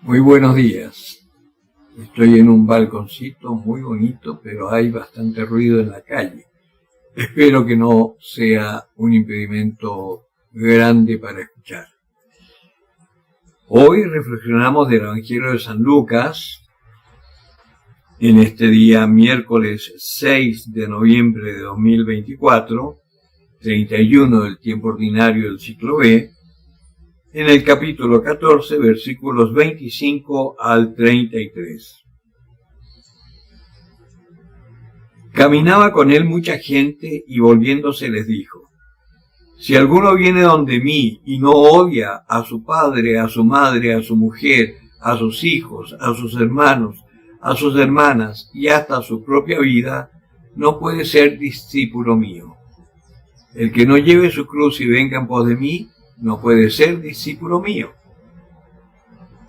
Muy buenos días. Estoy en un balconcito muy bonito, pero hay bastante ruido en la calle. Espero que no sea un impedimento grande para escuchar. Hoy reflexionamos del Evangelio de San Lucas, en este día miércoles 6 de noviembre de 2024, 31 del tiempo ordinario del ciclo B, en el capítulo 14, versículos 25 al 33. Caminaba con él mucha gente y volviéndose les dijo: si alguno viene donde mí y no odia a su padre, a su madre, a su mujer, a sus hijos, a sus hermanos, a sus hermanas y hasta a su propia vida, no puede ser discípulo mío. El que no lleve su cruz y venga en pos de mí, no puede ser discípulo mío.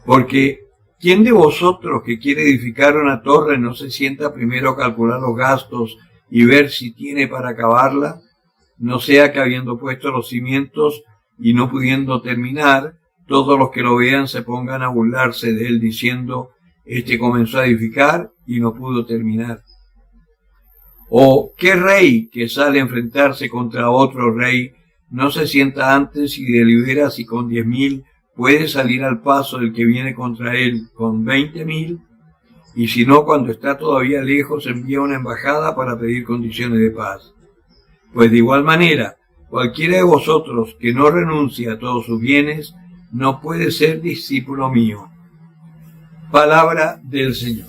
Porque ¿quién de vosotros que quiere edificar una torre no se sienta primero a calcular los gastos y ver si tiene para acabarla? No sea que habiendo puesto los cimientos y no pudiendo terminar, todos los que lo vean se pongan a burlarse de él diciendo: este comenzó a edificar y no pudo terminar. ¿O qué rey que sale a enfrentarse contra otro rey no se sienta antes y delibera si con 10.000 puede salir al paso del que viene contra él con 20.000? Y si no, cuando está todavía lejos, envía una embajada para pedir condiciones de paz. Pues de igual manera, cualquiera de vosotros que no renuncie a todos sus bienes, no puede ser discípulo mío. Palabra del Señor.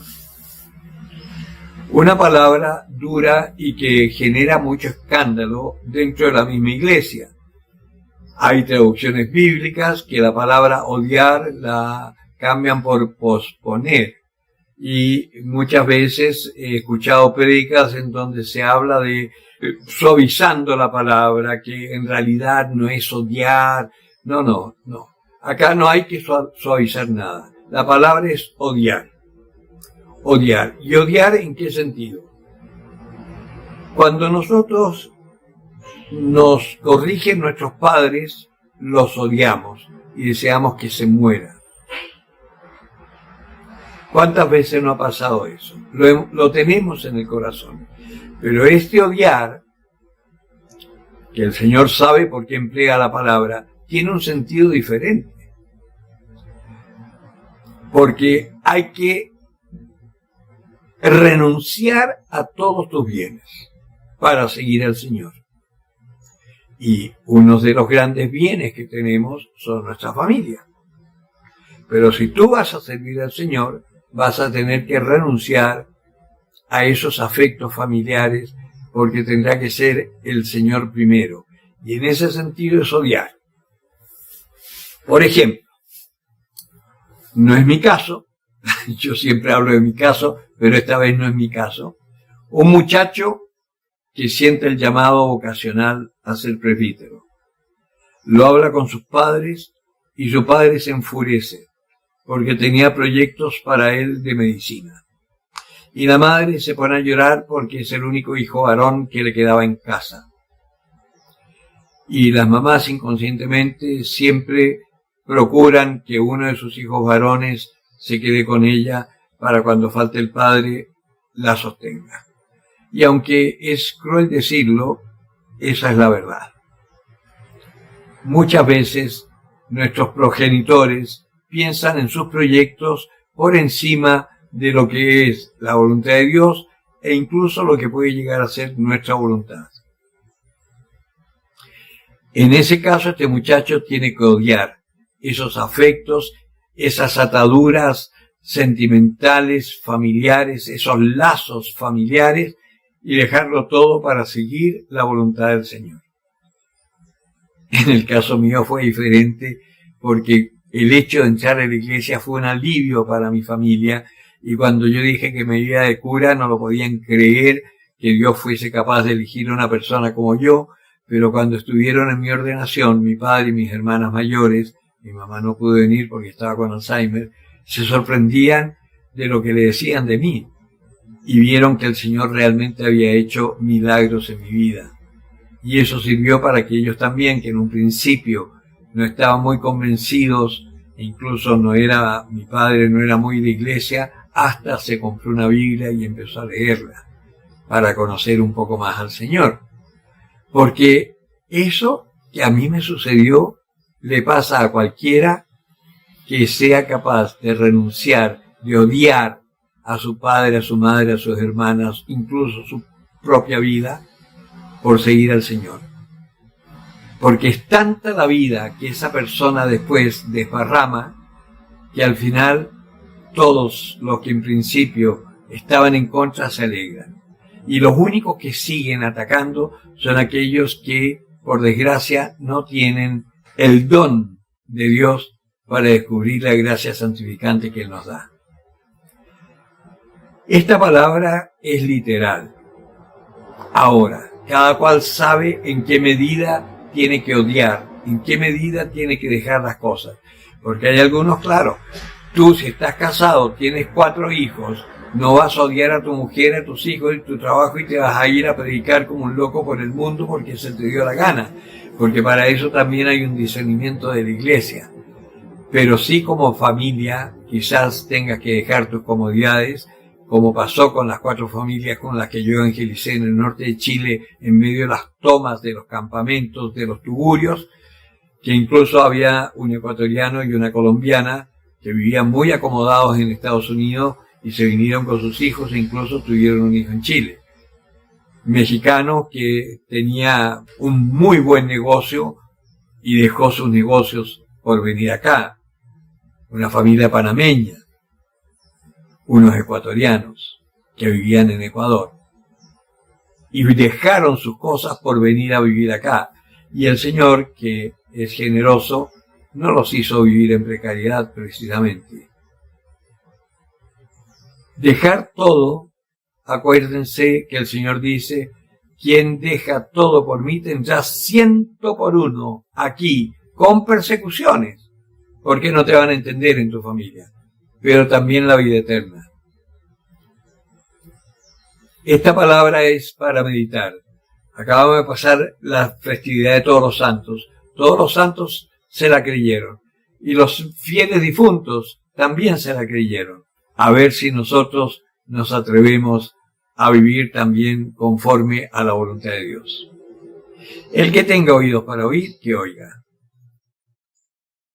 Una palabra dura y que genera mucho escándalo dentro de la misma iglesia. Hay traducciones bíblicas que la palabra odiar la cambian por posponer. Y muchas veces he escuchado prédicas en donde se habla de suavizando la palabra, que en realidad no es odiar. No. Acá no hay que suavizar nada. La palabra es odiar. Odiar. ¿Y odiar en qué sentido? Cuando nosotros nos corrigen nuestros padres, los odiamos y deseamos que se mueran. ¿Cuántas veces no ha pasado eso? Lo tenemos en el corazón. Pero este odiar, que el Señor sabe por qué emplea la palabra, tiene un sentido diferente. Porque hay que renunciar a todos tus bienes para seguir al Señor. Y uno de los grandes bienes que tenemos son nuestra familia. Pero si tú vas a servir al Señor, vas a tener que renunciar a esos afectos familiares, porque tendrá que ser el Señor primero. Y en ese sentido es odiar. Por ejemplo, no es mi caso, yo siempre hablo de mi caso, pero esta vez no es mi caso. Un muchacho que siente el llamado vocacional a ser presbítero. Lo habla con sus padres y su padre se enfurece porque tenía proyectos para él de medicina. Y la madre se pone a llorar porque es el único hijo varón que le quedaba en casa. Y las mamás inconscientemente siempre procuran que uno de sus hijos varones se quede con ella para cuando falte el padre la sostenga. Y aunque es cruel decirlo, esa es la verdad. Muchas veces nuestros progenitores piensan en sus proyectos por encima de lo que es la voluntad de Dios e incluso lo que puede llegar a ser nuestra voluntad. En ese caso, este muchacho tiene que odiar esos afectos, esas ataduras sentimentales, familiares, esos lazos familiares, y dejarlo todo para seguir la voluntad del Señor. En el caso mío fue diferente, porque el hecho de entrar a la iglesia fue un alivio para mi familia, y cuando yo dije que me iba de cura no lo podían creer que Dios fuese capaz de elegir a una persona como yo, pero cuando estuvieron en mi ordenación, mi padre y mis hermanas mayores, mi mamá no pudo venir porque estaba con Alzheimer, se sorprendían de lo que le decían de mí y vieron que el Señor realmente había hecho milagros en mi vida. Y eso sirvió para que ellos también, que en un principio no estaban muy convencidos incluso mi padre no era muy de iglesia, hasta se compró una Biblia y empezó a leerla para conocer un poco más al Señor. Porque eso que a mí me sucedió le pasa a cualquiera que sea capaz de renunciar, de odiar a su padre, a su madre, a sus hermanas, incluso su propia vida, por seguir al Señor. Porque es tanta la vida que esa persona después desparrama, que al final todos los que en principio estaban en contra se alegran. Y los únicos que siguen atacando son aquellos que, por desgracia, no tienen el don de Dios para descubrir la gracia santificante que Él nos da. Esta palabra es literal. Ahora, cada cual sabe en qué medida tiene que odiar, en qué medida tiene que dejar las cosas. Porque hay algunos, claro, tú si estás casado, tienes 4 hijos, no vas a odiar a tu mujer, a tus hijos y tu trabajo y te vas a ir a predicar como un loco por el mundo porque se te dio la gana. Porque para eso también hay un discernimiento de la iglesia. Pero sí, como familia, quizás tengas que dejar tus comodidades, como pasó con las 4 familias con las que yo evangelicé en el norte de Chile, en medio de las tomas de los campamentos, de los tugurios, que incluso había un ecuatoriano y una colombiana que vivían muy acomodados en Estados Unidos y se vinieron con sus hijos e incluso tuvieron un hijo en Chile. Mexicano que tenía un muy buen negocio y dejó sus negocios por venir acá. Una familia panameña, unos ecuatorianos que vivían en Ecuador y dejaron sus cosas por venir a vivir acá. Y el Señor, que es generoso, no los hizo vivir en precariedad precisamente. Dejar todo, acuérdense que el Señor dice, quien deja todo por mí tendrá 100 por 1 aquí, con persecuciones, porque no te van a entender en tu familia, pero también la vida eterna. Esta palabra es para meditar. Acabamos de pasar la festividad de Todos los Santos. Todos los santos se la creyeron. Y los fieles difuntos también se la creyeron. A ver si nosotros nos atrevemos a vivir también conforme a la voluntad de Dios. El que tenga oídos para oír, que oiga.